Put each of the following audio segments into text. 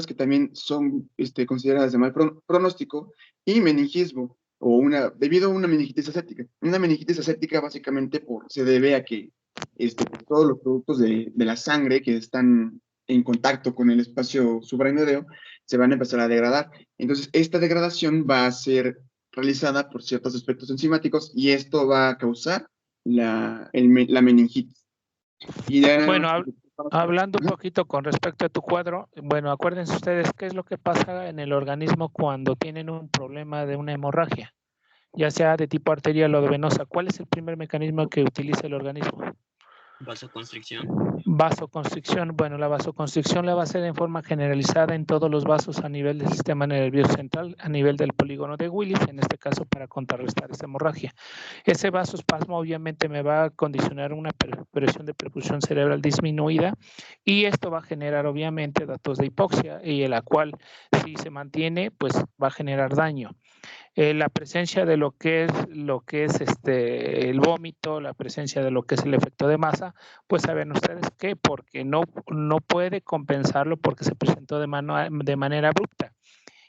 que también son consideradas de mal pronóstico, y meningismo, debido a una meningitis aséptica. Una meningitis aséptica básicamente se debe a que todos los productos de la sangre que están en contacto con el espacio subaracnoideo se van a empezar a degradar. Entonces, esta degradación va a ser realizada por ciertos aspectos enzimáticos y esto va a causar la meningitis. Y ya nada Bueno, más, hablando un poquito con respecto a tu cuadro, bueno, acuérdense ustedes qué es lo que pasa en el organismo cuando tienen un problema de una hemorragia, ya sea de tipo arterial o de venosa. ¿Cuál es el primer mecanismo que utiliza el organismo? Vasoconstricción. Vasoconstricción. Bueno, la vasoconstricción la va a hacer en forma generalizada en todos los vasos a nivel del sistema nervioso central, a nivel del polígono de Willis, en este caso para contrarrestar esta hemorragia. Ese vasoespasmo obviamente me va a condicionar una presión de perfusión cerebral disminuida y esto va a generar obviamente datos de hipoxia y la cual si se mantiene pues va a generar daño. La presencia de lo que es el vómito, la presencia de lo que es el efecto de masa, pues saben ustedes que porque no puede compensarlo porque se presentó de manera abrupta.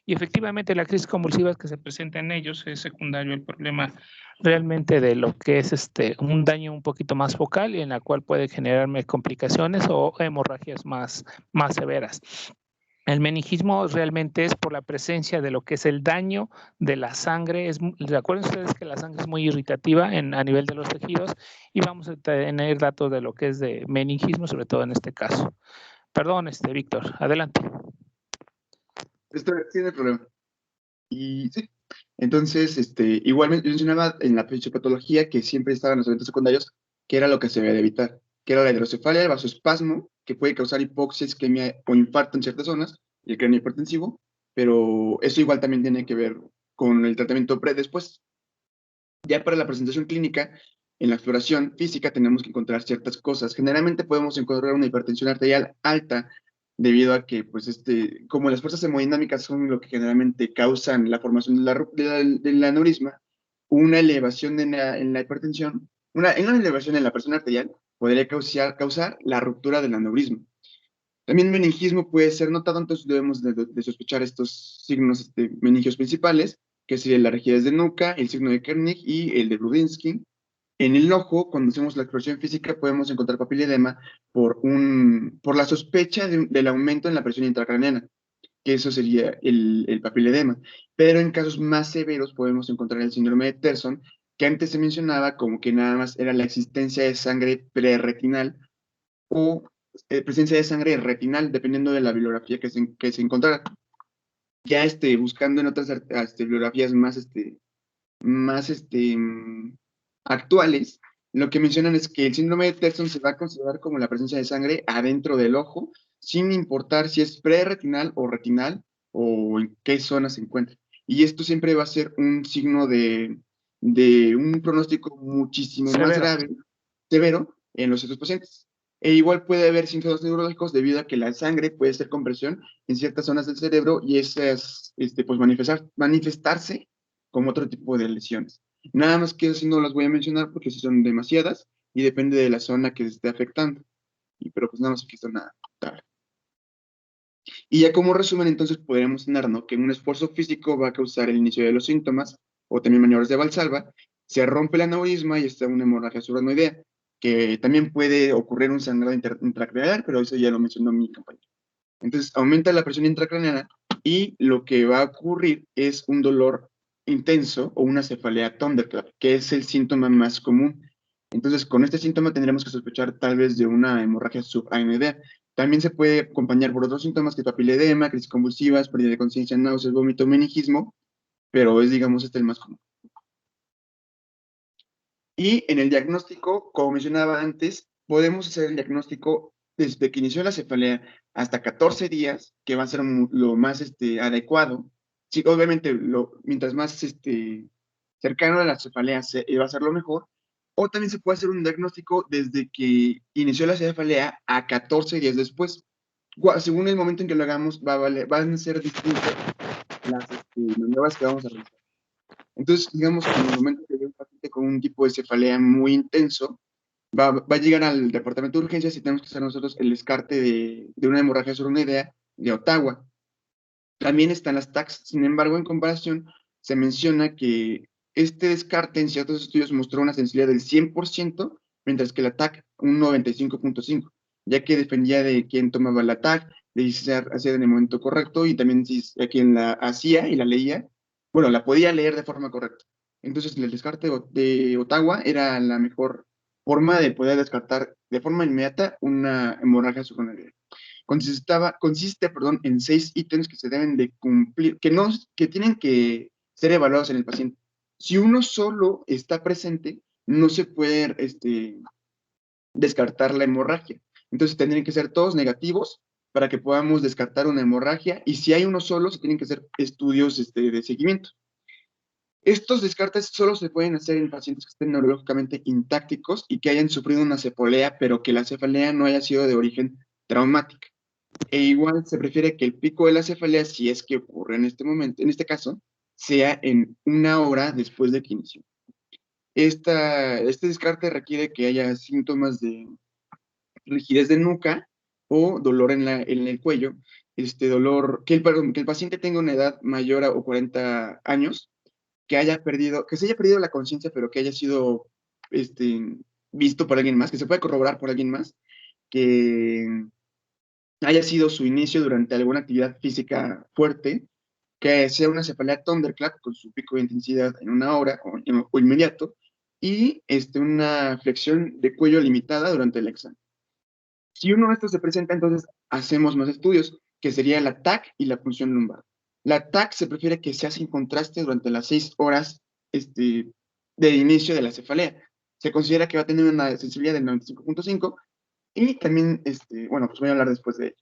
Y efectivamente la crisis convulsiva que se presenta en ellos es secundario al problema realmente de lo que es un daño un poquito más focal y en la cual puede generarme complicaciones o hemorragias más severas. El meningismo realmente es por la presencia de lo que es el daño de la sangre. Recuerden ustedes que la sangre es muy irritativa a nivel de los tejidos y vamos a tener datos de lo que es de meningismo, sobre todo en este caso. Perdón, Víctor, adelante. Tiene problema. Y sí, entonces, igual mencionaba en la fisiopatología que siempre estaban los eventos secundarios, que era lo que se debe de evitar, que era la hidrocefalia, el vasoespasmo, que puede causar hipoxia, isquemia o infarto en ciertas zonas, y el cráneo hipertensivo, pero eso igual también tiene que ver con el tratamiento después. Ya para la presentación clínica, en la exploración física tenemos que encontrar ciertas cosas. Generalmente podemos encontrar una hipertensión arterial alta debido a que, pues, como las fuerzas hemodinámicas son lo que generalmente causan la formación del aneurisma, una elevación en la hipertensión, una elevación en la presión arterial podría causar la ruptura del aneurisma. También meningismo puede ser notado, entonces debemos de sospechar estos signos meningios principales, que serían las rigidez de nuca, el signo de Kernig y el de Brudinsky. En el ojo, cuando hacemos la exploración física, podemos encontrar papiledema por la sospecha del aumento en la presión intracraneana, que eso sería el papiledema. Pero en casos más severos podemos encontrar el síndrome de Terson, que antes se mencionaba como que nada más era la existencia de sangre preretinal o presencia de sangre retinal, dependiendo de la bibliografía que se encontrara. Ya buscando en otras bibliografías más actuales, lo que mencionan es que el síndrome de Terson se va a considerar como la presencia de sangre adentro del ojo, sin importar si es preretinal o en qué zona se encuentra. Y esto siempre va a ser un signo de un pronóstico muchísimo más grave, severo, en los otros pacientes. E igual puede haber síntomas neurológicos debido a que la sangre puede ser compresión en ciertas zonas del cerebro y esas, pues manifestarse como otro tipo de lesiones. Nada más que así no las voy a mencionar porque sí son demasiadas y depende de la zona que se esté afectando. Pero pues nada más aquí está una tabla. Y ya como resumen, entonces podríamos tener, ¿no?, que un esfuerzo físico va a causar el inicio de los síntomas, o también maniobras de Valsalva, se rompe el aneurisma y está una hemorragia subaracnoidea, que también puede ocurrir un sangrado intracraneal, pero eso ya lo mencionó mi compañero. Entonces aumenta la presión intracraneana y lo que va a ocurrir es un dolor intenso o una cefalea thunderclap, que es el síntoma más común. Entonces, con este síntoma tendremos que sospechar tal vez de una hemorragia subaracnoidea. También se puede acompañar por otros síntomas que papiledema, crisis convulsivas, pérdida de conciencia, náuseas, vómito, meningismo, pero es, digamos, el más común. Y en el diagnóstico, como mencionaba antes, podemos hacer el diagnóstico desde que inició la cefalea hasta 14 días, que va a ser lo más adecuado. Sí, obviamente, mientras más cercano a la cefalea va a ser lo mejor. O también se puede hacer un diagnóstico desde que inició la cefalea a 14 días después. Según el momento en que lo hagamos, van a ser distintas las nuevas que vamos a realizar. Entonces, digamos que en el momento que veo un paciente con un tipo de cefalea muy intenso, va a llegar al departamento de urgencias y tenemos que hacer nosotros el descarte de una hemorragia subaracnoidea de Ottawa. También están las TACs, sin embargo, en comparación, se menciona que este descarte en ciertos estudios mostró una sensibilidad del 100%, mientras que la TAC un 95.5%, ya que dependía de quién tomaba la TAC, de si se hacía en el momento correcto y también si a quien la hacía y la leía, bueno, la podía leer de forma correcta. Entonces, el descarte de Ottawa era la mejor forma de poder descartar de forma inmediata una hemorragia subcutánea. Consiste, en 6 ítems que se deben de cumplir, que tienen que ser evaluados en el paciente. Si uno solo está presente, no se puede descartar la hemorragia. Entonces tendrían que ser todos negativos para que podamos descartar una hemorragia, y si hay uno solo, se tienen que hacer estudios de seguimiento. Estos descartes solo se pueden hacer en pacientes que estén neurológicamente intactos y que hayan sufrido una cefalea, pero que la cefalea no haya sido de origen traumática. E igual se prefiere que el pico de la cefalea, si es que ocurre en este momento, en este caso, sea en 1 hora después de que inició. Este descarte requiere que haya síntomas de rigidez de nuca o dolor en el cuello, dolor, que el paciente tenga una edad mayor a 40 años, que se haya perdido la conciencia, pero que haya sido visto por alguien más, que se pueda corroborar por alguien más, que haya sido su inicio durante alguna actividad física fuerte, que sea una cefalea thunderclap con su pico de intensidad en 1 hora o inmediato, y una flexión de cuello limitada durante el examen. Si uno de estos se presenta, entonces hacemos más estudios, que sería la TAC y la punción lumbar. La TAC se prefiere que se haga en contraste durante las 6 horas de inicio de la cefalea. Se considera que va a tener una sensibilidad del 95.5, y también, bueno, pues voy a hablar después de ello.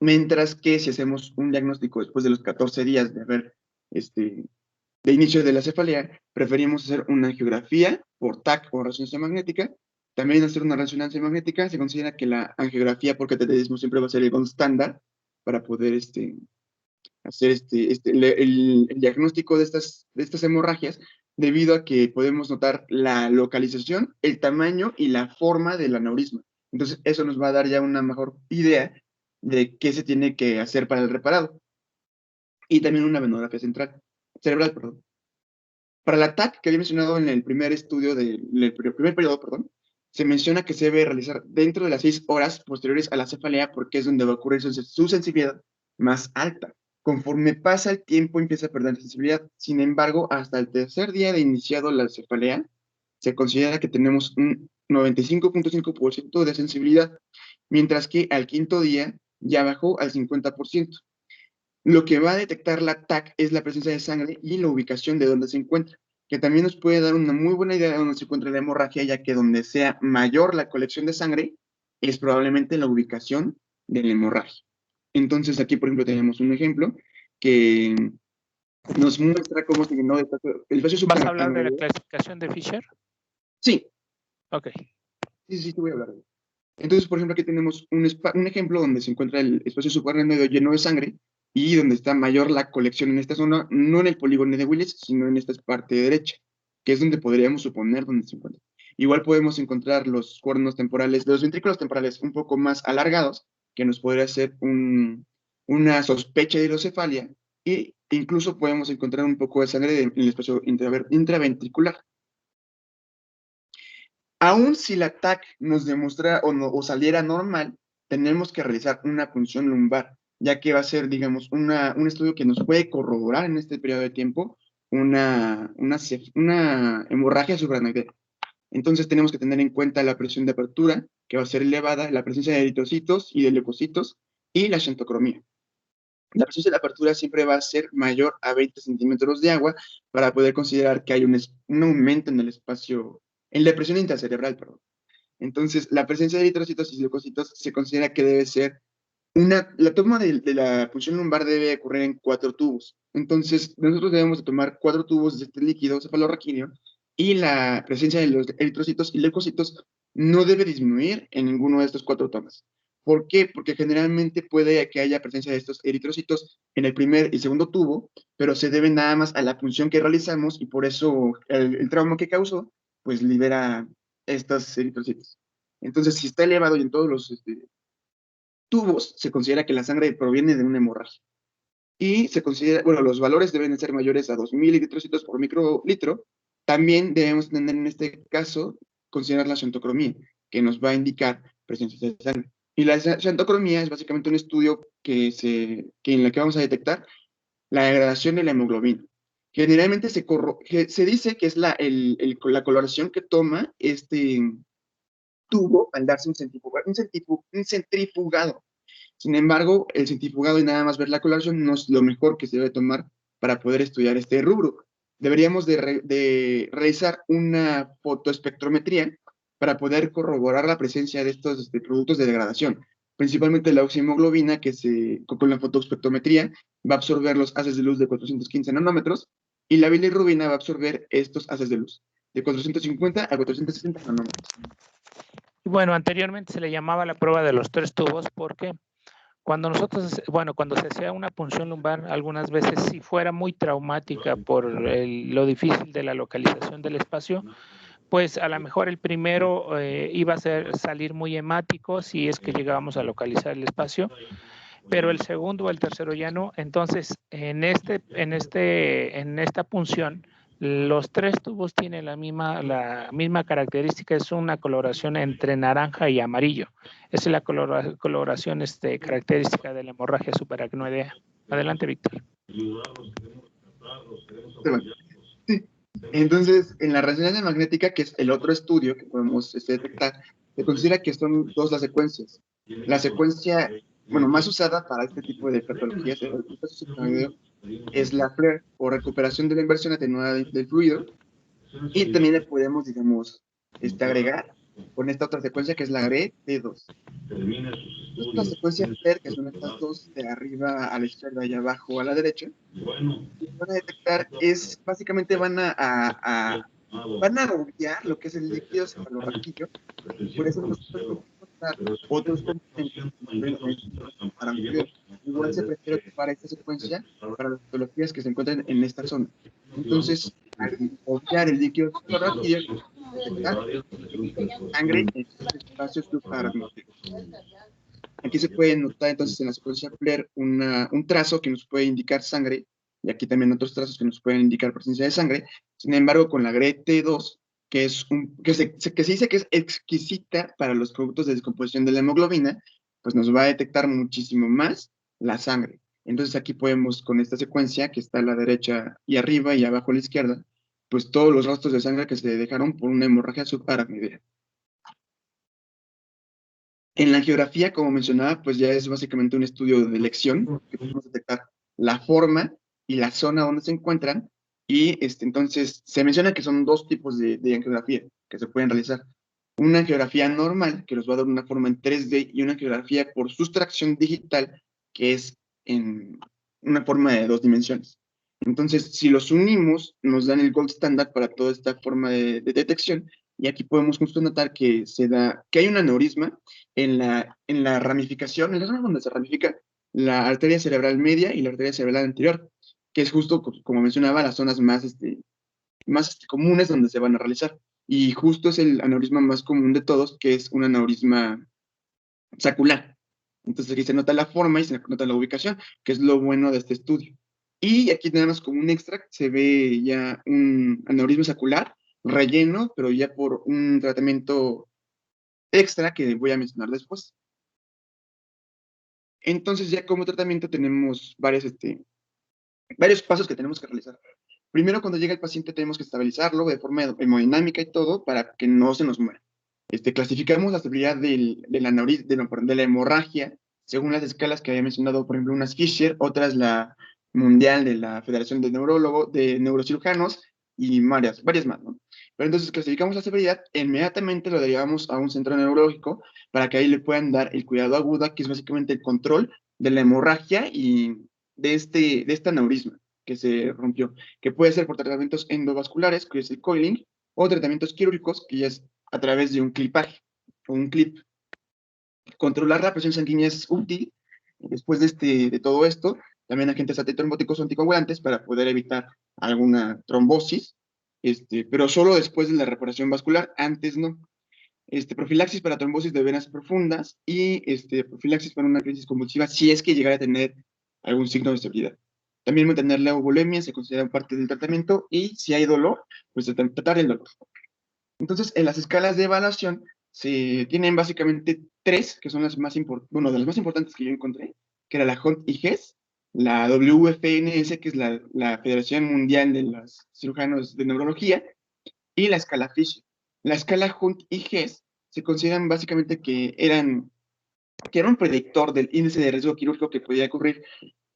Mientras que si hacemos un diagnóstico después de los 14 días de haber, de inicio de la cefalea, preferimos hacer una angiografía por TAC o resonancia magnética. También hacer una resonancia magnética. Se considera que la angiografía por cateterismo siempre va a ser el gold estándar para poder hacer el diagnóstico de estas hemorragias, debido a que podemos notar la localización, el tamaño y la forma del aneurisma. Entonces, eso nos va a dar ya una mejor idea de qué se tiene que hacer para el reparado. Y también una venografía cerebral, perdón. Para la TAC, que había mencionado en el primer estudio, en el primer periodo, perdón, se menciona que se debe realizar dentro de las 6 horas posteriores a la cefalea, porque es donde va a ocurrir su sensibilidad más alta. Conforme pasa el tiempo, empieza a perder sensibilidad. Sin embargo, hasta el tercer día de iniciado la cefalea, se considera que tenemos un 95.5% de sensibilidad, mientras que al quinto día ya bajó al 50%. Lo que va a detectar la TAC es la presencia de sangre y la ubicación de donde se encuentra, que también nos puede dar una muy buena idea de dónde se encuentra la hemorragia, ya que donde sea mayor la colección de sangre es probablemente la ubicación de la hemorragia. Entonces aquí, por ejemplo, tenemos un ejemplo que nos muestra cómo se llenó el espacio ¿Vas a hablar de la subcutáneo. clasificación de Fisher? Sí. Ok. Sí, te voy a hablar de eso. Entonces, por ejemplo, aquí tenemos un ejemplo donde se encuentra el espacio subcutáneo lleno de sangre y donde está mayor la colección en esta zona, no en el polígono de Willis, sino en esta parte derecha, que es donde podríamos suponer donde se encuentra. Igual podemos encontrar los cuernos temporales, los ventrículos temporales un poco más alargados, que nos podría hacer una sospecha de hidrocefalia, e incluso podemos encontrar un poco de sangre en el espacio intraventricular. Aún si la TAC nos demuestra o saliera normal, tenemos que realizar una punción lumbar, ya que va a ser, digamos, un estudio que nos puede corroborar en este periodo de tiempo una hemorragia suprarnectaria. Entonces tenemos que tener en cuenta la presión de apertura, que va a ser elevada, la presencia de eritrocitos y de leucocitos, y la xantocromía. La presión de apertura siempre va a ser mayor a 20 centímetros de agua para poder considerar que hay un aumento en el espacio, en la presión intracerebral, perdón. Entonces, la presencia de eritrocitos y leucocitos se considera que debe ser la toma de la punción lumbar debe ocurrir en 4 tubos. Entonces, nosotros debemos de tomar 4 tubos de este líquido cefalorraquídeo, y la presencia de los eritrocitos y leucocitos no debe disminuir en ninguno de estos 4 tomas. ¿Por qué? Porque generalmente puede que haya presencia de estos eritrocitos en el primer y segundo tubo, pero se debe nada más a la punción que realizamos, y por eso el trauma que causó, pues libera estos eritrocitos. Entonces, si está elevado y en todos los tubos, se considera que la sangre proviene de una hemorragia. Y se considera, bueno, los valores deben de ser mayores a 2.000 eritrocitos por microlitro. También debemos tener en este caso, considerar la xantocromía, que nos va a indicar presencia de sangre. Y la xantocromía es básicamente un estudio que en el que vamos a detectar la degradación de la hemoglobina. Generalmente se dice que es la coloración que toma este tubo al darse un centrifugado. Sin embargo, el centrifugado y nada más ver la coloración no es lo mejor que se debe tomar para poder estudiar este rubro. Deberíamos de realizar una fotoespectrometría para poder corroborar la presencia de estos productos de degradación. Principalmente la oxihemoglobina, que con la fotoespectrometría va a absorber los haces de luz de 415 nanómetros, y la bilirrubina va a absorber estos haces de luz de 450 a 460 nanómetros. Y bueno, anteriormente se le llamaba la prueba de los 3 tubos porque cuando cuando se hacía una punción lumbar, algunas veces si fuera muy traumática por lo difícil de la localización del espacio, pues a lo mejor el primero iba a salir muy hemático si es que llegábamos a localizar el espacio, pero el segundo o el tercero ya no. Entonces, en esta punción, los 3 tubos tienen la misma característica, es una coloración entre naranja y amarillo. Esa es la coloración característica de la hemorragia subaracnoidea. Adelante, Víctor. Sí. Entonces, en la resonancia magnética, que es el otro estudio que podemos detectar, se considera que son 2 las secuencias. La secuencia, bueno, más usada para este tipo de patologías es la FLAIR, o recuperación de la inversión atenuada del fluido, y también le podemos, digamos, agregar con esta otra secuencia que es la GRE-T2. Es la secuencia FLAIR, que son estas dos de arriba a la izquierda y abajo a la derecha. Y van a detectar, básicamente van a obviar lo que es el líquido cefalorraquídeo, y por eso nos pueden encontrar otros componentes para igual se prefiere ocupar esta secuencia para las patologías que se encuentran en esta zona. Entonces, al obviar el líquido cefalorraquídeo, detectar sangre en estos espacios subaracnoideos. Aquí se puede notar entonces en la secuencia FLAIR un trazo que nos puede indicar sangre, y aquí también otros trazos que nos pueden indicar presencia de sangre. Sin embargo, con la GRE-T2, que se dice que es exquisita para los productos de descomposición de la hemoglobina, pues nos va a detectar muchísimo más la sangre. Entonces aquí podemos, con esta secuencia, que está a la derecha y arriba y abajo a la izquierda, pues todos los rastros de sangre que se dejaron por una hemorragia subaracnoidea. En la geografía, como mencionaba, pues ya es básicamente un estudio de elección, que podemos detectar la forma y la zona donde se encuentran, y entonces se menciona que son 2 tipos de geografía que se pueden realizar. Una geografía normal, que nos va a dar una forma en 3D, y una geografía por sustracción digital, que es en una forma de 2 dimensiones. Entonces, si los unimos, nos dan el gold standard para toda esta forma de detección, y aquí podemos justo notar que hay un aneurisma en la ramificación, en la zona donde se ramifica la arteria cerebral media y la arteria cerebral anterior, que es justo, como mencionaba, las zonas más comunes donde se van a realizar. Y justo es el aneurisma más común de todos, que es un aneurisma sacular. Entonces aquí se nota la forma y se nota la ubicación, que es lo bueno de este estudio. Y aquí nada más como un extra se ve ya un aneurisma sacular relleno, pero ya por un tratamiento extra que voy a mencionar después. Entonces ya como tratamiento tenemos varios pasos que tenemos que realizar. Primero, cuando llega el paciente tenemos que estabilizarlo de forma hemodinámica y todo para que no se nos muera. Clasificamos la estabilidad de la hemorragia según las escalas que había mencionado, por ejemplo, unas Fisher, otras la mundial de la Federación de Neurocirujanos y varias más, ¿no? Pero entonces clasificamos la severidad, inmediatamente lo derivamos a un centro neurológico para que ahí le puedan dar el cuidado agudo, que es básicamente el control de la hemorragia y de este aneurisma que se rompió, que puede ser por tratamientos endovasculares, que es el coiling, o tratamientos quirúrgicos, que ya es a través de un clipaje o un clip. Controlar la presión sanguínea es útil. Después de todo esto, también agentes antitrombóticos o anticoagulantes para poder evitar alguna trombosis, pero solo después de la reparación vascular, antes no. profilaxis para trombosis de venas profundas y profilaxis para una crisis convulsiva si es que llegara a tener algún signo de estabilidad. También mantener la eubulimia se considera parte del tratamiento y si hay dolor, pues tratar el dolor. Entonces, en las escalas de evaluación se tienen básicamente tres, que son las más de las más importantes que yo encontré, que era la Hunt y Hess, la WFNS, que es la Federación Mundial de los Cirujanos de Neurología, y la escala Fisher. La escala Hunt y Hess se consideran básicamente que era un predictor del índice de riesgo quirúrgico que podía ocurrir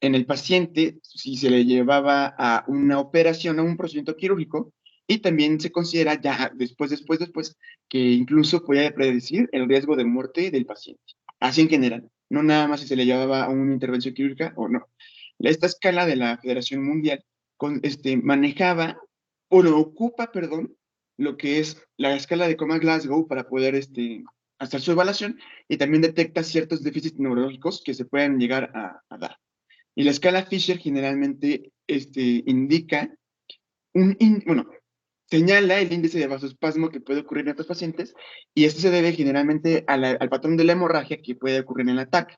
en el paciente si se le llevaba a una operación, a un procedimiento quirúrgico, y también se considera ya después, que incluso podía predecir el riesgo de muerte del paciente. Así en general, no nada más si se le llevaba a una intervención quirúrgica o no. Esta escala de la Federación Mundial manejaba, o no, ocupa, perdón, lo que es la escala de Coma-Glasgow para poder hacer su evaluación y también detecta ciertos déficits neurológicos que se pueden llegar a dar. Y la escala Fisher generalmente indica señala el índice de vasoespasmo que puede ocurrir en estos pacientes y esto se debe generalmente al patrón de la hemorragia que puede ocurrir en el ataque.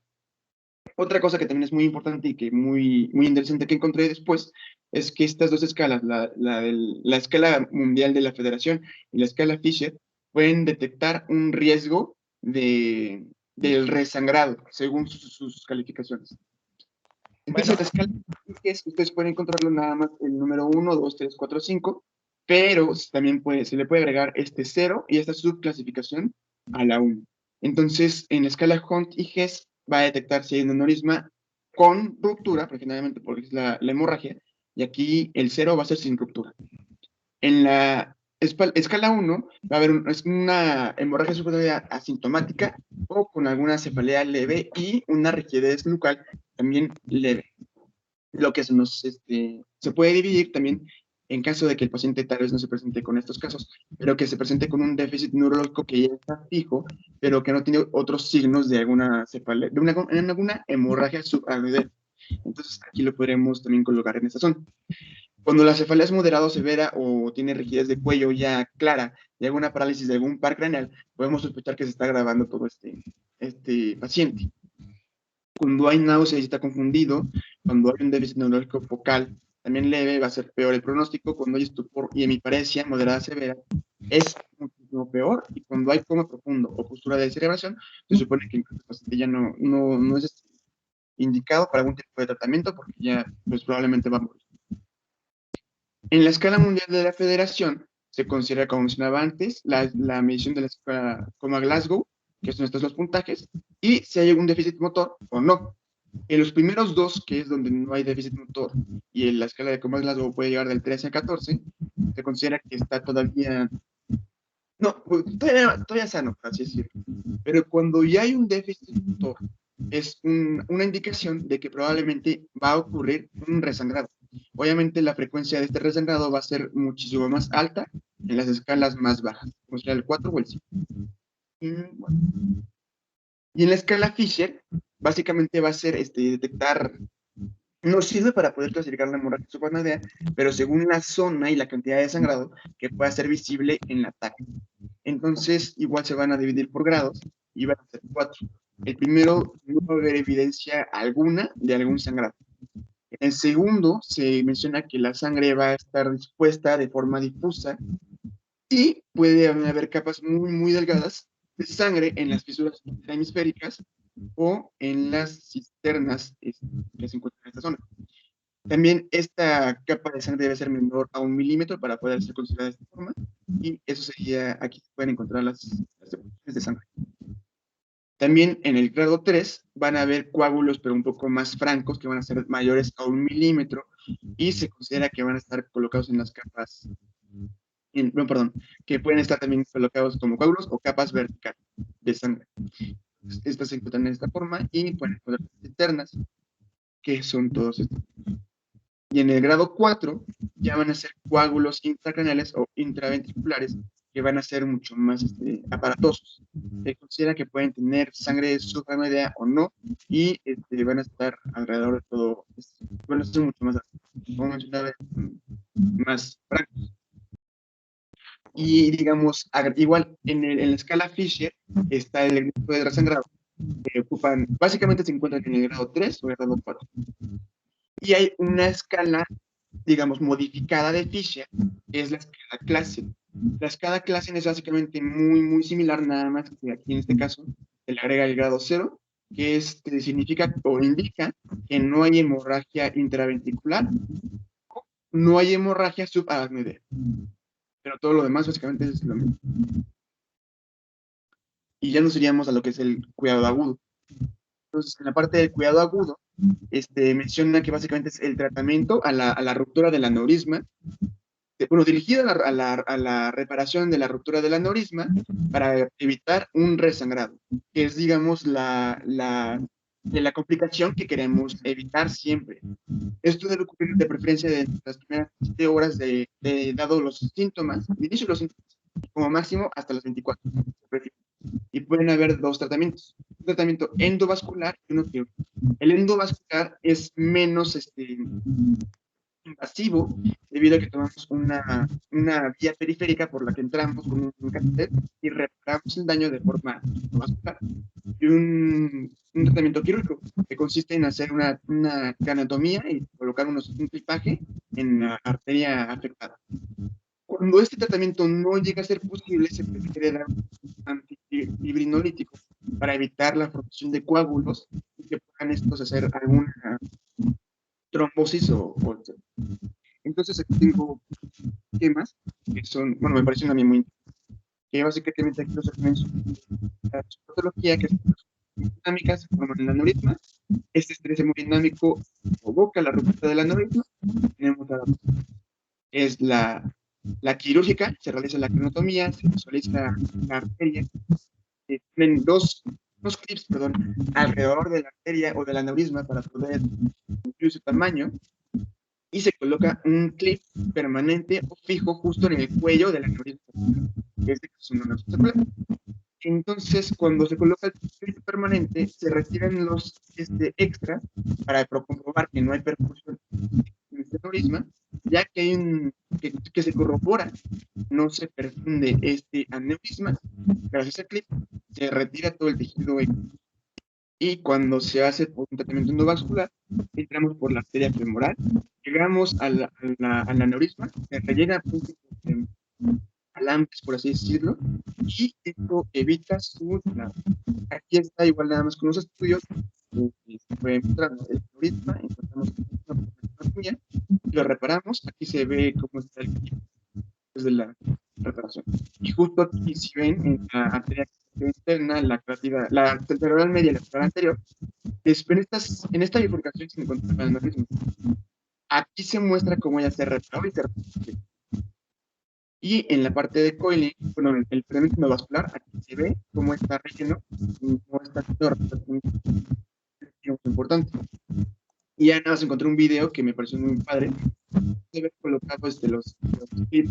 Otra cosa que también es muy importante y que muy, muy interesante que encontré después es que estas dos escalas, la escala mundial de la Federación y la escala Fisher, pueden detectar un riesgo del resangrado según sus calificaciones. Entonces, la escala es que ustedes pueden encontrarlo nada más el número 1, 2, 3, 4, 5, pero también se le puede agregar este 0 y esta subclasificación a la 1. Entonces, en la escala Hunt y Hess va a detectar si hay un aneurisma con ruptura, porque generalmente porque es la hemorragia, y aquí el 0 va a ser sin ruptura. En la escala 1 va a haber una hemorragia suprarrenal asintomática o con alguna cefalea leve y una rigidez nucal también leve. Lo que se puede dividir también en caso de que el paciente tal vez no se presente con estos casos, pero que se presente con un déficit neurológico que ya está fijo, pero que no tiene otros signos de alguna cefalea, de alguna hemorragia subaracnoidea. Entonces aquí lo podremos también colocar en esta zona. Cuando la cefalea es moderada o severa o tiene rigidez de cuello ya clara y alguna parálisis de algún par craneal, podemos sospechar que se está agravando todo este paciente. Cuando hay náusea y está confundido, cuando hay un déficit neurológico focal también leve, va a ser peor el pronóstico. Cuando hay estupor y hemiparesia moderada severa, es muchísimo peor. Y cuando hay coma profundo o postura de descerebración, se supone que el paciente ya no es indicado para algún tipo de tratamiento porque ya pues, probablemente va a morir. En la escala mundial de la Federación, se considera, como mencionaba antes, la medición de la escala Coma-Glasgow, que son estos dos puntajes, y si hay algún déficit motor o no. En los primeros dos, que es donde no hay déficit motor, y en la escala de Coma-Glasgow puede llegar del 13 a 14, se considera que está todavía... No, todavía sano, por así decirlo. Pero cuando ya hay un déficit motor, es una indicación de que probablemente va a ocurrir un resangrado. Obviamente la frecuencia de este resangrado va a ser muchísimo más alta en las escalas más bajas, como sería el 4 o el 5. Y en la escala Fisher, básicamente va a ser detectar, no sirve para poder clasificar la hemorragia subaracnoidea, pero según la zona y la cantidad de sangrado que pueda ser visible en la TAC. Entonces, igual se van a dividir por grados y van a ser 4. El primero, no va a haber evidencia alguna de algún sangrado. En el segundo, se menciona que la sangre va a estar dispuesta de forma difusa y puede haber capas muy, muy delgadas de sangre en las fisuras hemisféricas o en las cisternas que se encuentran en esta zona. También esta capa de sangre debe ser menor a 1 milímetro para poder ser considerada de esta forma, y eso sería, aquí se pueden encontrar las deposiciones de sangre. También en el grado 3 van a haber coágulos, pero un poco más francos, que van a ser mayores a 1 milímetro, y se considera que van a estar colocados en las capas, que pueden estar también colocados como coágulos o capas verticales de sangre. Estas se encuentran de esta forma y pueden encontrar internas, que son todos estos. Y en el grado 4 ya van a ser coágulos intracraneales o intraventriculares que van a ser mucho más aparatosos. Se considera que pueden tener sangre subaracnoidea o no y van a estar alrededor de todo, van a ser mucho más, como mencionaba, más francos. Y digamos, igual en la escala Fisher está el grupo de resangrado, que ocupan, básicamente se encuentran en el grado 3 o el grado 4. Y hay una escala, digamos, modificada de Fisher, que es la escala Klassen. La escala Klassen es básicamente muy similar, nada más que aquí en este caso se le agrega el grado 0, que significa o indica que no hay hemorragia intraventricular, no hay hemorragia subaracnoidea. Pero todo lo demás básicamente es lo mismo. Y ya nos iríamos a lo que es el cuidado agudo. Entonces, en la parte del cuidado agudo, menciona que básicamente es el tratamiento a la ruptura del aneurisma, bueno, dirigido a la reparación de la ruptura del aneurisma para evitar un resangrado, que es, digamos, la complicación que queremos evitar siempre. Esto debe ocurrir de preferencia de las primeras 7 horas dado los síntomas, de inicio de los síntomas, como máximo hasta las 24. Y pueden haber dos tratamientos, un tratamiento endovascular y uno quirúrgico. El endovascular es menos invasivo debido a que tomamos una vía periférica por la que entramos con un catéter y reparamos el daño de forma endovascular. Y un tratamiento quirúrgico que consiste en hacer una craniotomía y colocar un clipaje en la arteria afectada. Cuando este tratamiento no llega a ser posible, se prefiere dar un antifibrinolítico para evitar la formación de coágulos y que puedan estos hacer alguna trombosis o entonces aquí tengo temas que son, bueno, me parecen a mí muy que básicamente aquí los segmentos la patología que es dinámica se forman en el aneurisma. Este estrés hemodinámico provoca la ruptura del aneurisma. Tenemos es la quirúrgica, se realiza la craniotomía, se visualiza la arteria. Tienen dos clips, alrededor de la arteria o del aneurisma para poder incluir su tamaño. Y se coloca un clip permanente o fijo justo en el cuello del aneurisma. Este es un aneurisma. Entonces, cuando se coloca el clip permanente, se retiran los extras para comprobar que no hay perfusión en este aneurisma, ya que hay que se corrobora, no se perfunde este aneurisma. Gracias al clip, se retira todo el tejido. Y cuando se hace un tratamiento endovascular, entramos por la arteria femoral, llegamos al aneurisma, se rellena alambres, por así decirlo, y esto evita su lado. Aquí está igual nada más con los estudios, se puede mostrar el aneurisma, encontramos una piña, lo reparamos, aquí se ve cómo está el clip después de la reparación. Y justo aquí, si ven, en la arteria externa, la temporal media y la temporal anterior, en esta bifurcación se encuentra el aneurisma. Aquí se muestra cómo ya se reparó y se reparó. Y en la parte de coiling, bueno, el tratamiento endovascular, aquí se ve cómo está relleno y cómo está importante. Y ya nada más encontré un video que me pareció muy padre. Se ve colocado los clips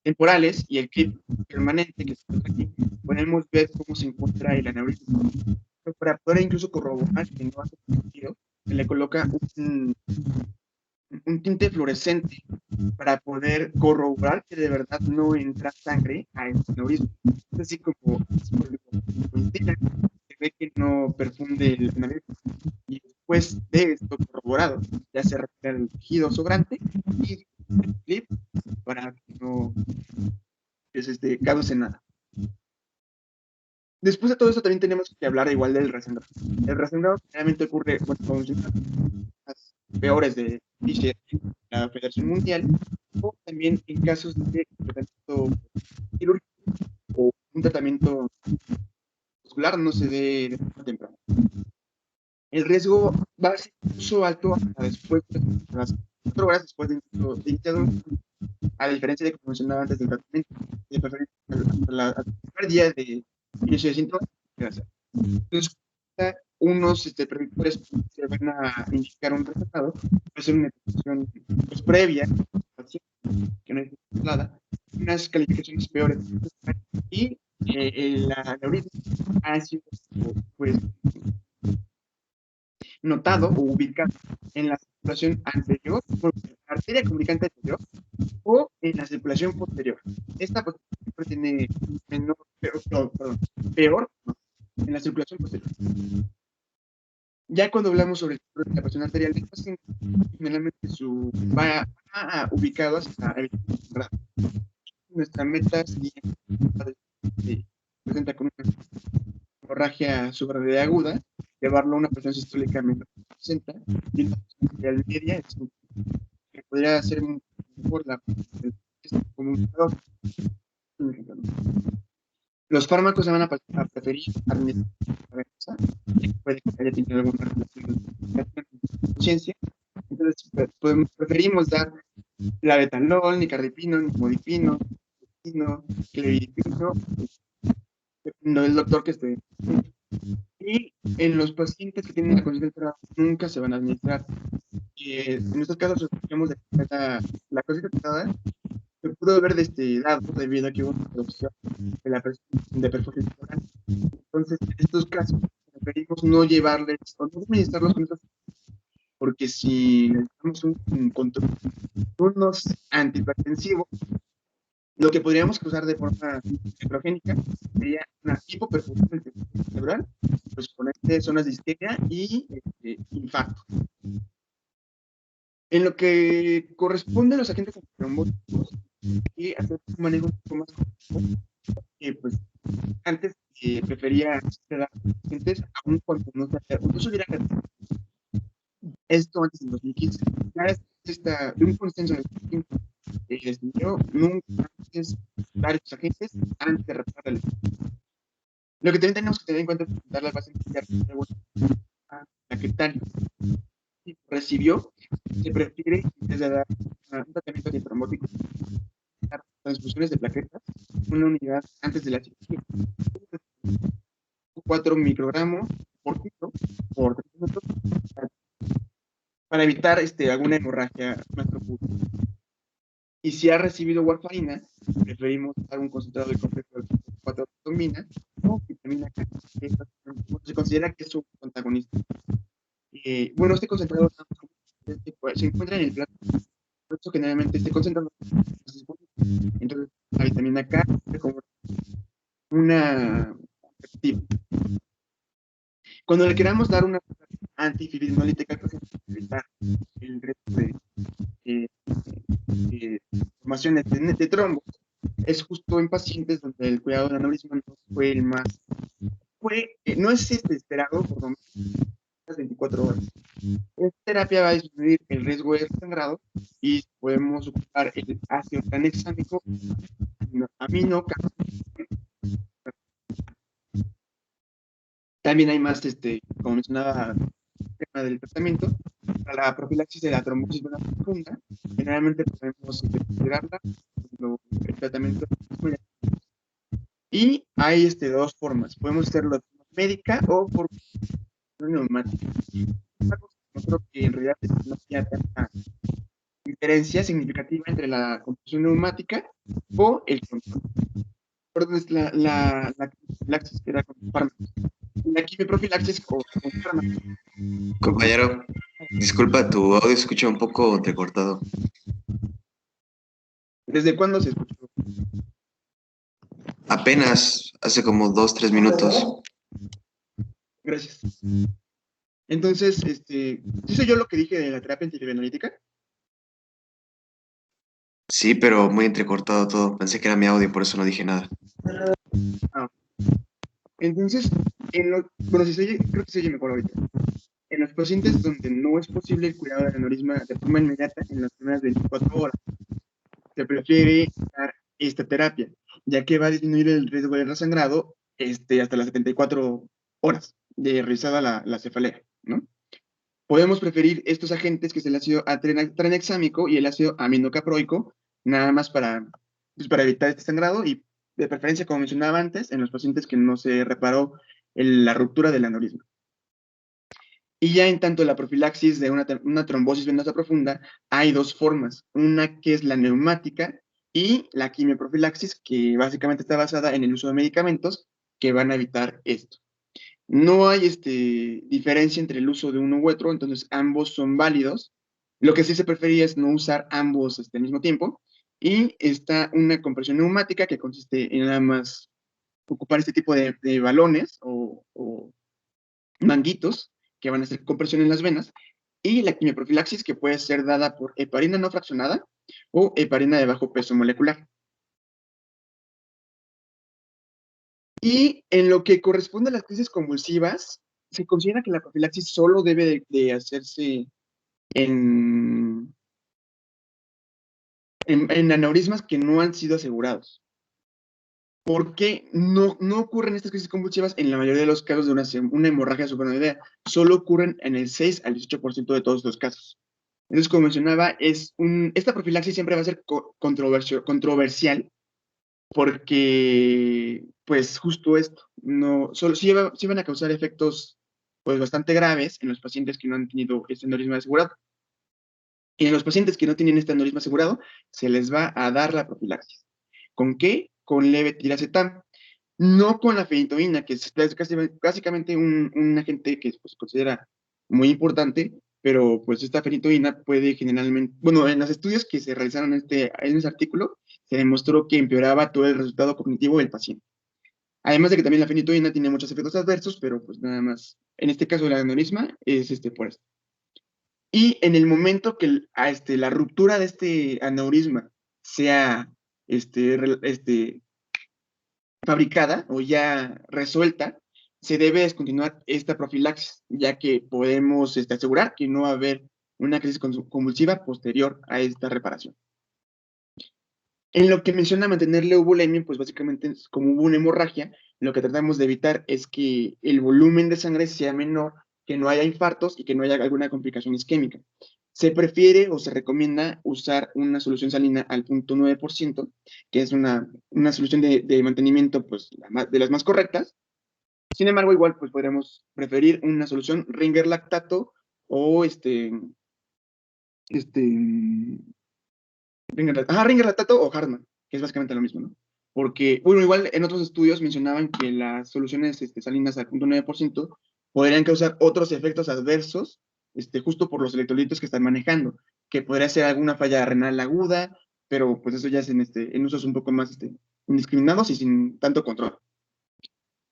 temporales y el clip permanente que se encuentra aquí. Podemos ver cómo se encuentra el aneurisma. Pero para poder incluso corroborar que no hace sentido, se le coloca un tinte fluorescente para poder corroborar que de verdad no entra sangre a este aneurisma. Es así como se ve que no perfunde el aneurisma. Y después de esto corroborado, ya se retira el tejido sobrante y el clip para que no cause nada. Después de todo esto también tenemos que hablar igual del resangrado. El resangrado generalmente ocurre con las peores de la Federación Mundial, o también en casos de tratamiento quirúrgico o un tratamiento muscular no se dé de forma temprana. El riesgo va a ser incluso alto hasta después de las 4 horas después de iniciado, a diferencia de como mencionaba antes del tratamiento, de preferencia al primer día de inicio de síntomas. Entonces, unos predictores se van a indicar un resultado, puede ser una detección previa, que no es nada, unas calificaciones peores, y la aneurisma ha sido pues notado o ubicado en la circulación anterior, la arteria comunicante anterior, o en la circulación posterior. Esta pues, siempre tiene menor, peor, ¿no? En la circulación posterior. Ya cuando hablamos sobre la presión arterial del paciente, generalmente va ubicado hasta el grado. Nuestra meta sería presenta con una hemorragia subarterial aguda, llevarlo a una presión sistólica menor de 60 y una presión arterial media, que podría ser mejor como un indicador. Los fármacos se van a preferir arnesa, que puede que haya tenido alguna relación con conciencia. Entonces, preferimos dar la betanol, ni cardipino, ni modipino, clevidipino, dependiendo del doctor que esté. Y en los pacientes que tienen la conciencia alterada, nunca se van a administrar. En estos casos, tenemos la conciencia alterada, se pudo haber dado debido a que hubo una reducción de la presión de perfusión cerebral. Entonces, en estos casos, preferimos no llevarles o no administrarlos con estos, porque si necesitamos un control, unos antihipertensivos, lo que podríamos causar de forma heterogénica sería una hipoperfusión cerebral, pues con zonas de isquemia y infarto. En lo que corresponde a los agentes antitrombóticos, y hacer un manejo un poco más complejo, pues antes prefería dar pacientes aún cuando no se hubiera realizado. Esto antes del 2015. Ya de un consenso de decidió nunca antes dar estos agentes antes de reparar el efecto. Lo que también tenemos que tener en cuenta es darle al paciente a criterio. Si recibió, se prefiere desde dar un tratamiento antitrombótico, transfusiones de plaquetas, una unidad antes de la cirugía. 4 microgramos por kilo por 3 minutos para evitar alguna hemorragia más profunda. Y si ha recibido warfarina, preferimos dar un concentrado de complejo de 4-vitamina o vitamina K. Se considera que es un antagonista. Bueno, este concentrado se encuentra en el plato. Por eso generalmente este concentrado. Entonces, la vitamina K es como una activa. Cuando le queramos dar una antifibrinolytica, pues evitar el resto de formaciones de trombos, es justo en pacientes donde el cuidado del aneurisma no fue el más, no es esperado por lo menos las 24 horas. Esta terapia va a disminuir el riesgo de sangrado y podemos ocupar el ácido tranexámico, aminocapróico. También hay más, como mencionaba, el tema del tratamiento. Para la profilaxis de la trombosis venosa profunda, generalmente podemos integrarla el tratamiento. Y hay dos formas. Podemos hacerlo de forma médica o por neumática. Creo que en realidad no hay tanta diferencia significativa entre la composición neumática o el control. Perdón, es la profilaxis que era con fármacos. La quimioprofilaxis con fármacos. Compañero, disculpa, tu audio se escucha un poco entrecortado. ¿Desde cuándo se escuchó? Apenas, hace como 2-3 minutos. Gracias. Entonces, ¿hice yo lo que dije de la terapia antifibrinolytica? Sí, pero muy entrecortado todo. Pensé que era mi audio, por eso no dije nada. Entonces, bueno, si se oye, creo que se oye mejor ahorita. En los pacientes donde no es posible el cuidado del aneurisma de forma inmediata en las primeras 24 horas, se prefiere dar esta terapia, ya que va a disminuir el riesgo de resangrado hasta las 74 horas de realizada la cefalea, ¿no? Podemos preferir estos agentes, que es el ácido tranexámico y el ácido aminocaproico, nada más para evitar este sangrado y de preferencia, como mencionaba antes, en los pacientes que no se reparó la ruptura del aneurisma. Y ya en tanto la profilaxis de una trombosis venosa profunda, hay dos formas. Una que es la neumática y la quimioprofilaxis, que básicamente está basada en el uso de medicamentos que van a evitar esto. No hay diferencia entre el uso de uno u otro, entonces ambos son válidos. Lo que sí se prefería es no usar ambos al mismo tiempo, Y está una compresión neumática que consiste en nada más ocupar este tipo de balones o manguitos que van a hacer compresión en las venas, y la quimioprofilaxis, que puede ser dada por heparina no fraccionada o heparina de bajo peso molecular. Y en lo que corresponde a las crisis convulsivas, se considera que la profilaxis solo debe de hacerse en aneurismas que no han sido asegurados. ¿Por qué no ocurren estas crisis convulsivas en la mayoría de los casos de una hemorragia supraranoidea? Solo ocurren en el 6 al 18% de todos los casos. Entonces, como mencionaba, esta profilaxis siempre va a ser controversial porque, pues, justo esto, sí van a causar efectos, pues, bastante graves en los pacientes que no han tenido este aneurisma asegurado. Y en los pacientes que no tienen este aneurisma asegurado, se les va a dar la profilaxis. ¿Con qué? Con levetiracetam. No con la fenitoína, que es básicamente un agente que pues, se considera muy importante, pero pues esta fenitoína puede generalmente, bueno, en los estudios que se realizaron en ese artículo, se demostró que empeoraba todo el resultado cognitivo del paciente. Además de que también la fenitoína tiene muchos efectos adversos, pero pues nada más, en este caso el aneurisma es por esto. Y en el momento que la ruptura de este aneurisma sea fabricada o ya resuelta, se debe descontinuar esta profilaxis, ya que podemos asegurar que no va a haber una crisis convulsiva posterior a esta reparación. En lo que menciona mantener la eubulemia, pues básicamente como hubo una hemorragia, lo que tratamos de evitar es que el volumen de sangre sea menor, que no haya infartos y que no haya alguna complicación isquémica. Se prefiere o se recomienda usar una solución salina al 0.9%, que es una solución de mantenimiento pues, de las más correctas. Sin embargo, igual pues podríamos preferir una solución Ringer lactato o Ringer lactato o Hartmann, que es básicamente lo mismo, ¿no? Porque, bueno, igual en otros estudios mencionaban que las soluciones salinas al 0.9% podrían causar otros efectos adversos, justo por los electrolitos que están manejando, que podría ser alguna falla renal aguda, pero pues eso ya es en usos un poco más indiscriminados y sin tanto control.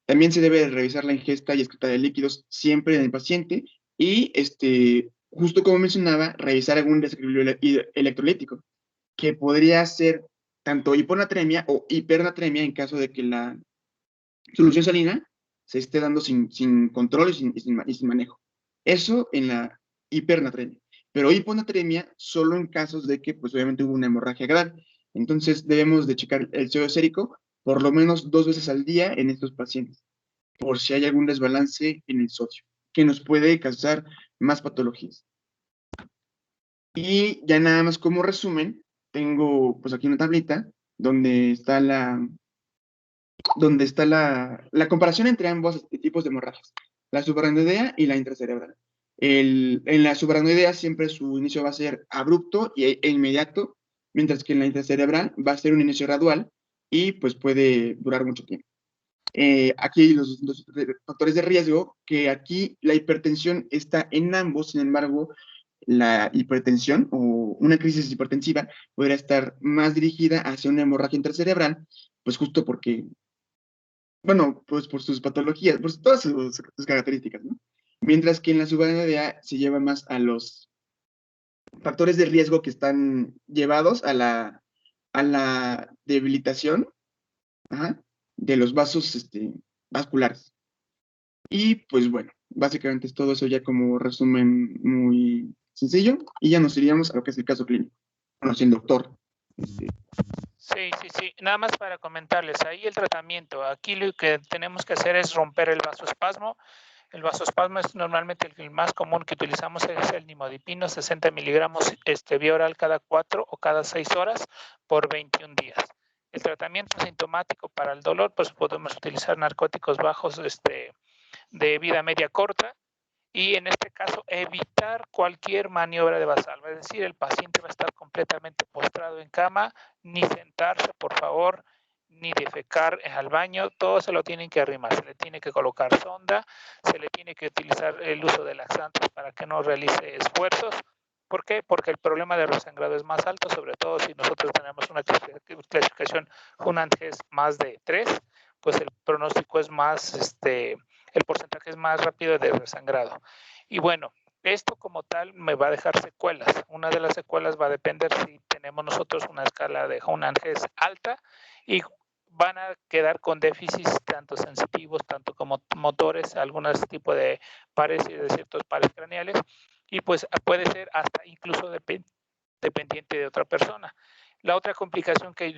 También se debe revisar la ingesta y excreta de líquidos siempre en el paciente y, justo como mencionaba, revisar algún desequilibrio electrolítico, que podría ser tanto hiponatremia o hipernatremia en caso de que la solución salina se esté dando sin control y sin manejo. Eso en la hipernatremia. Pero hiponatremia solo en casos de que, pues obviamente hubo una hemorragia grave. Entonces debemos de checar el sodio sérico por lo menos 2 veces al día en estos pacientes, por si hay algún desbalance en el sodio, que nos puede causar más patologías. Y ya nada más como resumen, tengo pues aquí una tablita donde está la comparación entre ambos tipos de hemorragias, la subaracnoidea y la intracerebral. En la subaracnoidea siempre su inicio va a ser abrupto e inmediato, mientras que en la intracerebral va a ser un inicio gradual y pues puede durar mucho tiempo. Aquí los factores de riesgo, que aquí la hipertensión está en ambos, sin embargo, la hipertensión o una crisis hipertensiva podría estar más dirigida hacia una hemorragia intracerebral, pues justo porque, bueno, pues por sus patologías, por todas sus características, ¿no? Mientras que en la subaracnoidea se lleva más a los factores de riesgo que están llevados a la debilitación, ajá, de los vasos vasculares. Y pues bueno, básicamente es todo eso ya como resumen muy sencillo y ya nos iríamos a lo que es el caso clínico. Bueno, sin doctor. Sí. Nada más para comentarles, ahí el tratamiento. Aquí lo que tenemos que hacer es romper el vasoespasmo. El vasoespasmo es normalmente el más común que utilizamos, es el nimodipino, 60 miligramos vía oral cada 4 o cada 6 horas por 21 días. El tratamiento sintomático para el dolor, pues podemos utilizar narcóticos bajos de vida media corta y en este caso evitar cualquier maniobra de Valsalva, es decir, el paciente va a estar completamente postrado en cama, ni sentarse, por favor, ni defecar al baño, todo se lo tienen que arrimar, se le tiene que colocar sonda, se le tiene que utilizar el uso de laxantes para que no realice esfuerzos, ¿Por qué? Porque el problema de resangrado es más alto, sobre todo si nosotros tenemos una clasificación Hunantges más de 3, pues el pronóstico es más, el porcentaje es más rápido de resangrado. Y bueno, esto como tal me va a dejar secuelas. Una de las secuelas va a depender si tenemos nosotros una escala de Hunantges alta y van a quedar con déficits tanto sensitivos, tanto como motores, algunos tipos de pares y de ciertos pares craneales, y pues puede ser hasta incluso dependiente de otra persona. La otra complicación que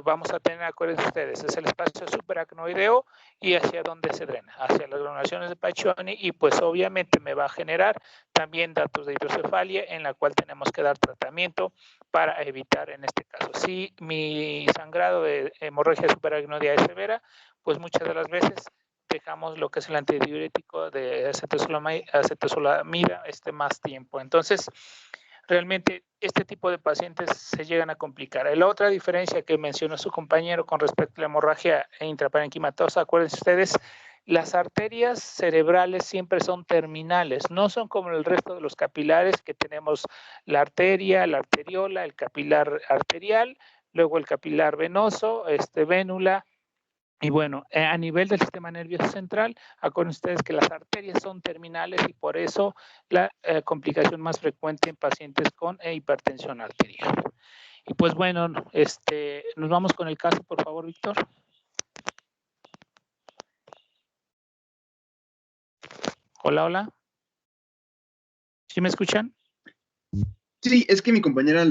vamos a tener, acuérdense ustedes, es el espacio superacnoideo y hacia dónde se drena, hacia las granulaciones de Paccioni, y pues obviamente me va a generar también datos de hidrocefalia en la cual tenemos que dar tratamiento para evitar en este caso. Si mi sangrado de hemorragia superacnoidea es severa, pues muchas de las veces dejamos lo que es el antidiurético de acetazolamida más tiempo. Entonces, realmente este tipo de pacientes se llegan a complicar. La otra diferencia que mencionó su compañero con respecto a la hemorragia intraparenquimatosa, acuérdense ustedes, las arterias cerebrales siempre son terminales, no son como el resto de los capilares que tenemos la arteria, la arteriola, el capilar arterial, luego el capilar venoso, vénula. Y bueno, a nivel del sistema nervioso central, acuérdense ustedes que las arterias son terminales y por eso la complicación más frecuente en pacientes con hipertensión arterial. Y pues bueno, nos vamos con el caso, por favor, Víctor. Hola, hola. ¿Sí me escuchan? Sí, es que mi compañera,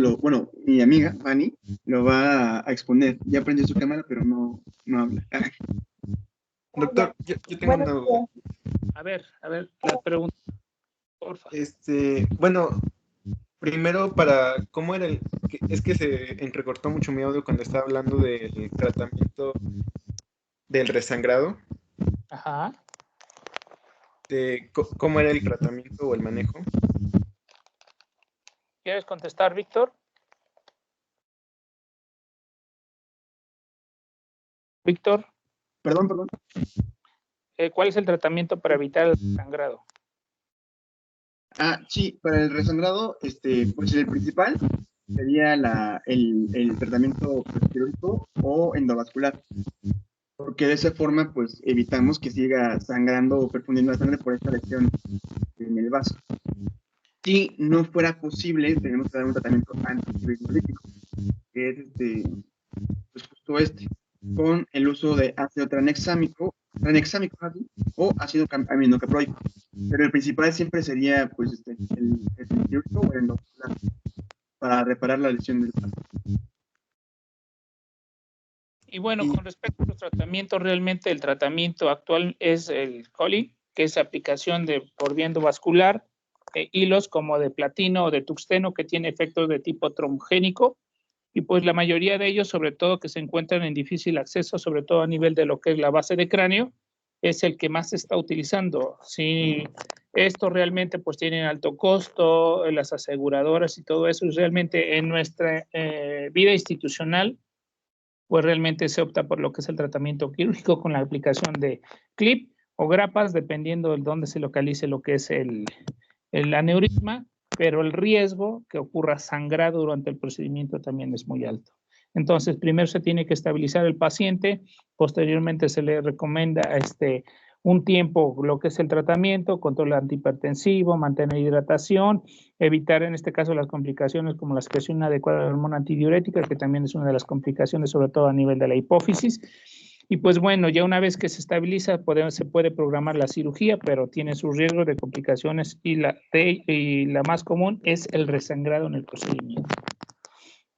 mi amiga, Fanny, lo va a exponer. Ya prendió su cámara, pero no habla. Doctor, yo tengo una duda. A ver, la pregunta, por favor. Bueno, primero ¿cómo era es que se entrecortó mucho mi audio cuando estaba hablando del tratamiento del resangrado? Ajá. ¿Cómo era el tratamiento o el manejo? ¿Quieres contestar, Víctor? Víctor. Perdón. ¿Cuál es el tratamiento para evitar el sangrado? Sí, para el resangrado, pues el principal sería el tratamiento quirúrgico o endovascular, porque de esa forma, pues, evitamos que siga sangrando o perfundiendo la sangre por esta lesión en el vaso. Si no fuera posible, tenemos que dar un tratamiento antifibrinolytico, que es pues justo con el uso de ácido tranexámico o ácido aminocaproico. Pero el principal siempre sería, pues, el quirúrgico o el endovascular para reparar la lesión del vaso. Y bueno, con respecto a los tratamientos, realmente el tratamiento actual es el COLI, que es aplicación por vía endovascular, hilos como de platino o de tuxteno que tiene efectos de tipo trombogénico, y pues la mayoría de ellos, sobre todo que se encuentran en difícil acceso, sobre todo a nivel de lo que es la base de cráneo, es el que más se está utilizando. Si esto realmente pues tiene alto costo, las aseguradoras y todo eso, realmente en nuestra vida institucional, pues realmente se opta por lo que es el tratamiento quirúrgico con la aplicación de clip o grapas, dependiendo de dónde se localice lo que es el aneurisma, pero el riesgo que ocurra sangrado durante el procedimiento también es muy alto. Entonces, primero se tiene que estabilizar el paciente, posteriormente se le recomienda un tiempo lo que es el tratamiento, control antihipertensivo, mantener hidratación, evitar en este caso las complicaciones como la secreción inadecuada de la hormona antidiurética, que también es una de las complicaciones, sobre todo a nivel de la hipófisis. Y pues bueno, ya una vez que se estabiliza, se puede programar la cirugía, pero tiene sus riesgos de complicaciones y la más común es el resangrado en el procedimiento.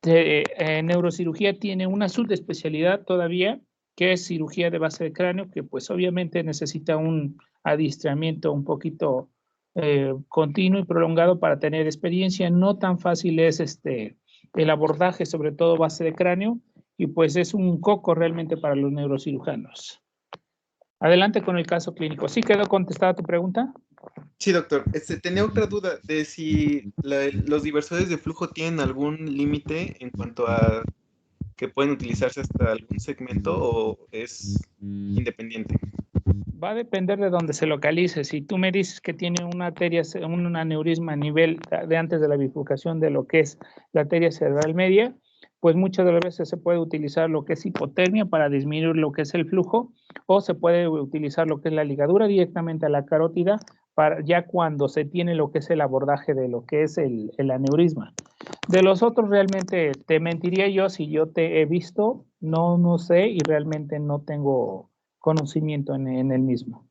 Neurocirugía tiene una subespecialidad todavía, que es cirugía de base de cráneo, que pues obviamente necesita un adiestramiento un poquito continuo y prolongado para tener experiencia. No tan fácil es el abordaje, sobre todo base de cráneo, y pues es un coco realmente para los neurocirujanos. Adelante con el caso clínico. ¿Sí quedó contestada tu pregunta? Sí, doctor. Tenía otra duda de si los diversores de flujo tienen algún límite en cuanto a que pueden utilizarse hasta algún segmento o es independiente. Va a depender de dónde se localice. Si tú me dices que tiene una arteria, un aneurisma a nivel de antes de la bifurcación de lo que es la arteria cerebral media, pues muchas de las veces se puede utilizar lo que es hipotermia para disminuir lo que es el flujo, o se puede utilizar lo que es la ligadura directamente a la carótida para ya cuando se tiene lo que es el abordaje de lo que es el aneurisma. De los otros realmente te mentiría yo si yo te he visto, no sé y realmente no tengo conocimiento en el mismo.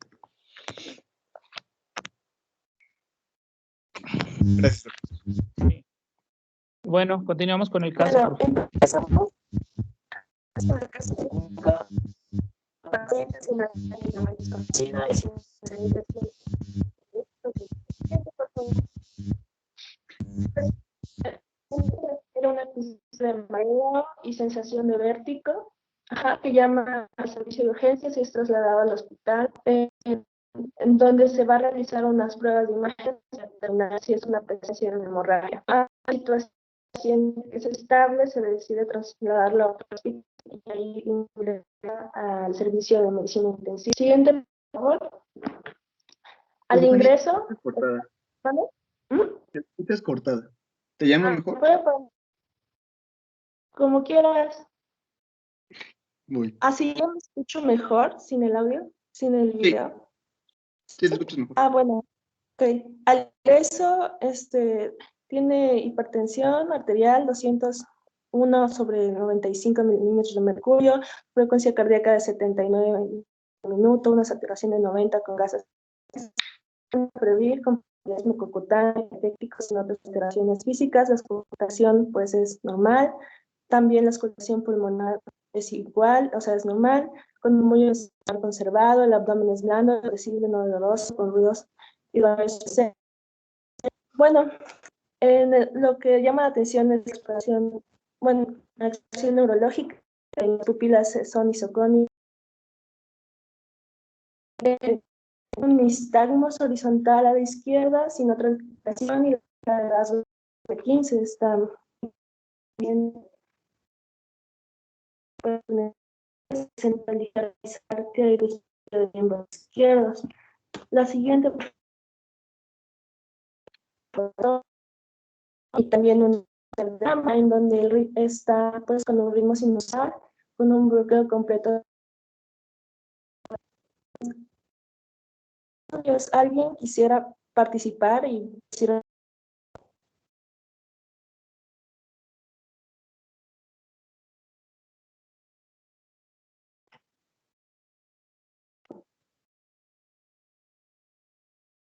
Gracias. Sí. Bueno, continuamos con el caso. Bueno, empezamos con el caso clínico. Paciente sin anemia desconocida y sin sanitación. Era una crisis de mareo y sensación de vértigo, que llama al servicio de urgencias y es trasladado al hospital, en donde se va a realizar unas pruebas de imagen para determinar si es una presencia de hemorragia. A la situación que es estable, se decide trasladarlo a otro hospital y ahí ingresa al servicio de medicina intensiva. Siguiente, por favor. Al ingreso. Cortada. ¿Vale? Te escuchas cortada. ¿Te llamo mejor? Como quieras. Voy. Así yo me escucho mejor sin el audio, sin el video. Sí, te escuchas mejor. Bueno. Ok. Al ingreso, tiene hipertensión arterial 201/95 milímetros de mercurio, frecuencia cardíaca de 79 minutos, una saturación de 90 con gases previr con mucocutáneo, epécticos sin otras alteraciones físicas. La auscultación pues es normal. También la auscultación pulmonar es igual, o sea, es normal, con un muelle conservado, el abdomen es blando, flexible, no doloroso, con ruidos y varios. Bueno, lo que llama la atención es la exploración, la exploración neurológica. Las pupilas son isocónicas. Un nistagmos horizontal a la izquierda, sin otra alteración, y la de rasgos de 15 está bien. Centralizar y de miembros izquierdos. La siguiente, y también un diagrama en donde el está pues con un ritmo sinusal, con un bloqueo completo. ¿Alguien quisiera participar y decir?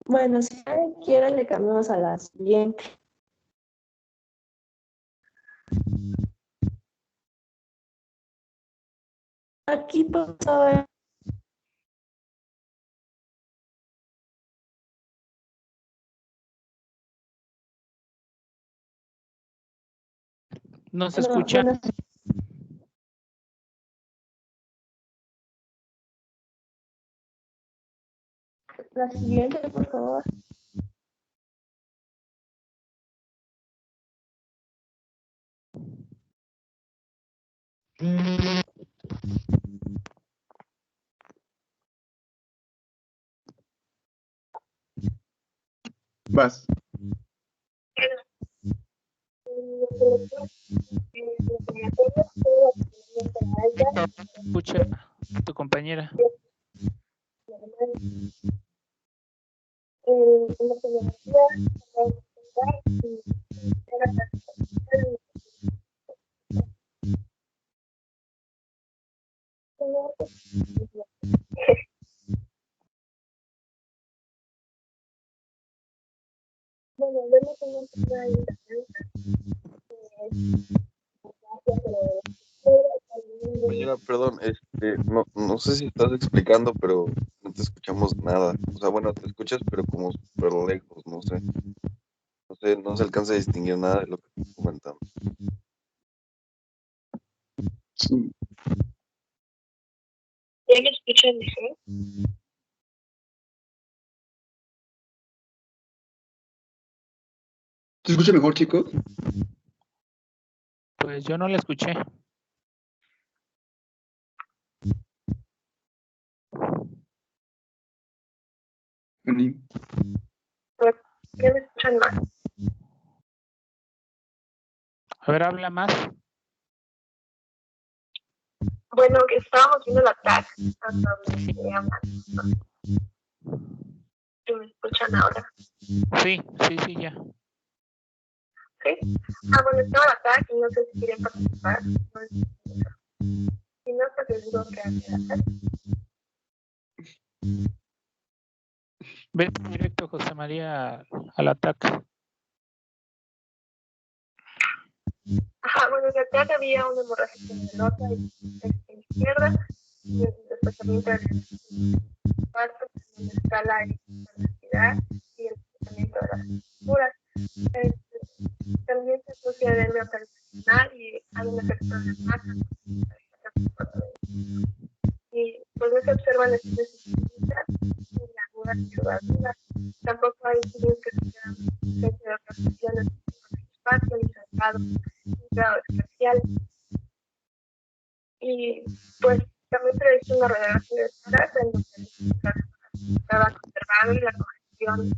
Bueno, si alguien quiere, le cambiamos a la siguiente. Aquí vamos a ver. No se escucha. Bueno, la siguiente, por favor. Vas. Escucha tu compañera. Compañera, perdón, no sé si estás explicando, pero no te escuchamos nada. O sea, bueno, te escuchas, pero como súper lejos, no sé. No se alcanza a distinguir nada de lo que estás comentando. Sí. ¿Ya me escuchan mejor? ¿Te escucha mejor, chicos? Pues yo no la escuché. Ani. ¿Qué me escuchan más? A ver, habla más. Bueno, que estábamos viendo el ataque hasta donde se llama. ¿Sí me escuchan ahora? Sí, ya. ¿Sí? Bueno, estaba el ataque y no sé si quieren participar. Si no, pues les digo que hace el ataque. Vete directo, José María, al ataque. Bueno, en el ataque había una hemorragia generosa y izquierda, y el desplazamiento del cuarto, en la escala de velocidad y el desplazamiento de las estructuras. También se asocia de la personal y hay un efecto de masa. Y pues no se observan lesiones específicas ni lagunas ni rodaduras. Tampoco hay signos que sean de otras lesiones en el espacio, ni cercados, ni grado espacial. Y pues también se realizó una radiografía de tórax en donde estaba conservado y la congestión y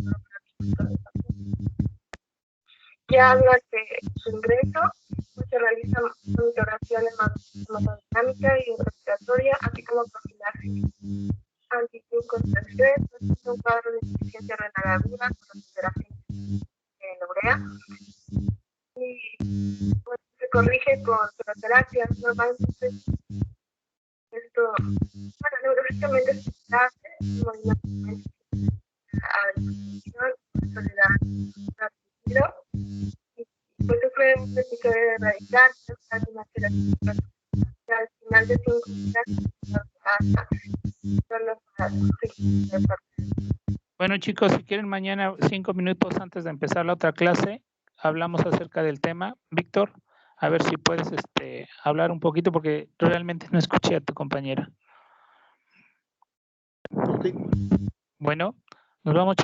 los ya durante su ingreso pues, se realiza monitoración hemodinámica y respiratoria, así como profilaxis anticoncepción, un cuadro de insuficiencia renal aguda con alteraciones de urea y pues, se corrige con terapia. Normalmente esto, neurológicamente es estable, movimiento a disposición, soledad, tiro, y pues se fue un episodio de radical, al final de 5 días hasta solo para Bueno, chicos, si quieren mañana 5 minutos antes de empezar la otra clase, hablamos acerca del tema. Víctor, a ver si puedes hablar un poquito porque realmente no escuché a tu compañera. Ok. Bueno, nos vamos, chicos.